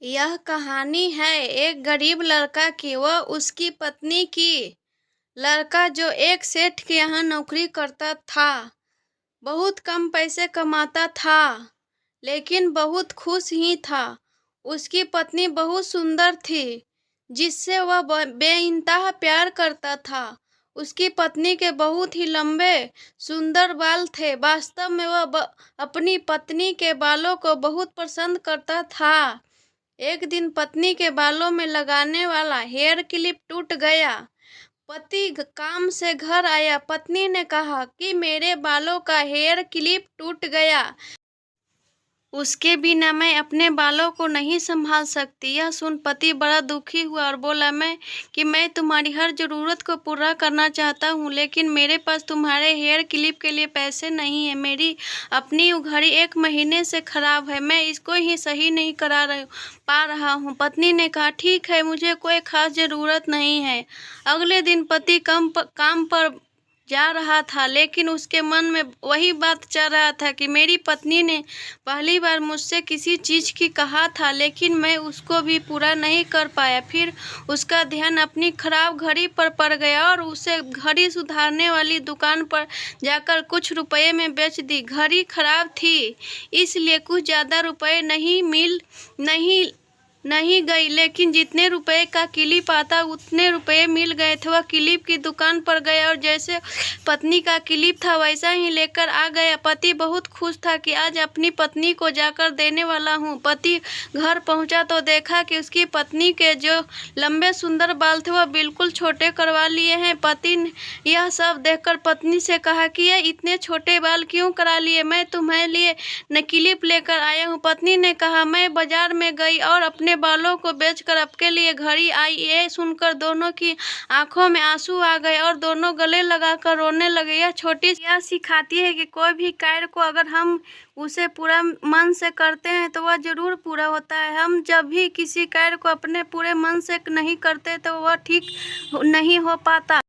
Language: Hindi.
यह कहानी है एक गरीब लड़का की व उसकी पत्नी की। लड़का जो एक सेठ के यहाँ नौकरी करता था, बहुत कम पैसे कमाता था, लेकिन बहुत खुश ही था। उसकी पत्नी बहुत सुंदर थी, जिससे वह बेइंतहा प्यार करता था। उसकी पत्नी के बहुत ही लंबे सुंदर बाल थे। वास्तव में वह अपनी पत्नी के बालों को बहुत पसंद करता था। एक दिन पत्नी के बालों में लगाने वाला हेयर क्लिप टूट गया। पति काम से घर आया। पत्नी ने कहा कि मेरे बालों का हेयर क्लिप टूट गया। उसके बिना मैं अपने बालों को नहीं संभाल सकती। यह सुन पति बड़ा दुखी हुआ और बोला मैं तुम्हारी हर ज़रूरत को पूरा करना चाहता हूँ, लेकिन मेरे पास तुम्हारे हेयर क्लिप के लिए पैसे नहीं है। मेरी अपनी घड़ी 1 महीने से खराब है, मैं इसको ही सही नहीं पा रहा हूँ। पत्नी ने कहा ठीक है, मुझे कोई खास ज़रूरत नहीं है। अगले दिन पति काम पर जा रहा था, लेकिन उसके मन में वही बात चल रहा था कि मेरी पत्नी ने पहली बार मुझसे किसी चीज़ की कहा था, लेकिन मैं उसको भी पूरा नहीं कर पाया। फिर उसका ध्यान अपनी खराब घड़ी पर पड़ गया और उसे घड़ी सुधारने वाली दुकान पर जाकर कुछ रुपए में बेच दी। घड़ी खराब थी, इसलिए कुछ ज़्यादा रुपए नहीं गई, लेकिन जितने रुपए का क्लिप आता उतने रुपए मिल गए थे। वह क्लिप की दुकान पर गया और जैसे पत्नी का क्लिप था वैसा ही लेकर आ गया। पति बहुत खुश था कि आज अपनी पत्नी को जाकर देने वाला हूँ। पति घर पहुंचा तो देखा कि उसकी पत्नी के जो लंबे सुंदर बाल थे वह बिल्कुल छोटे करवा लिए हैं। पति ने यह सब देखकर पत्नी से कहा कि ये इतने छोटे बाल क्यों करा लिए, मैं तुम्हारे लिए न क्लिप लेकर आया हूँ। पत्नी ने कहा मैं बाजार में गई और अपने बालों को बेचकर आपके लिए घड़ी आई। ये सुनकर दोनों की आंखों में आंसू आ गए और दोनों गले लगाकर रोने लगे। यह छोटी यह सिखाती है कि कोई भी कार्य को अगर हम उसे पूरा मन से करते हैं तो वह जरूर पूरा होता है। हम जब भी किसी कार्य को अपने पूरे मन से नहीं करते तो वह ठीक नहीं हो पाता।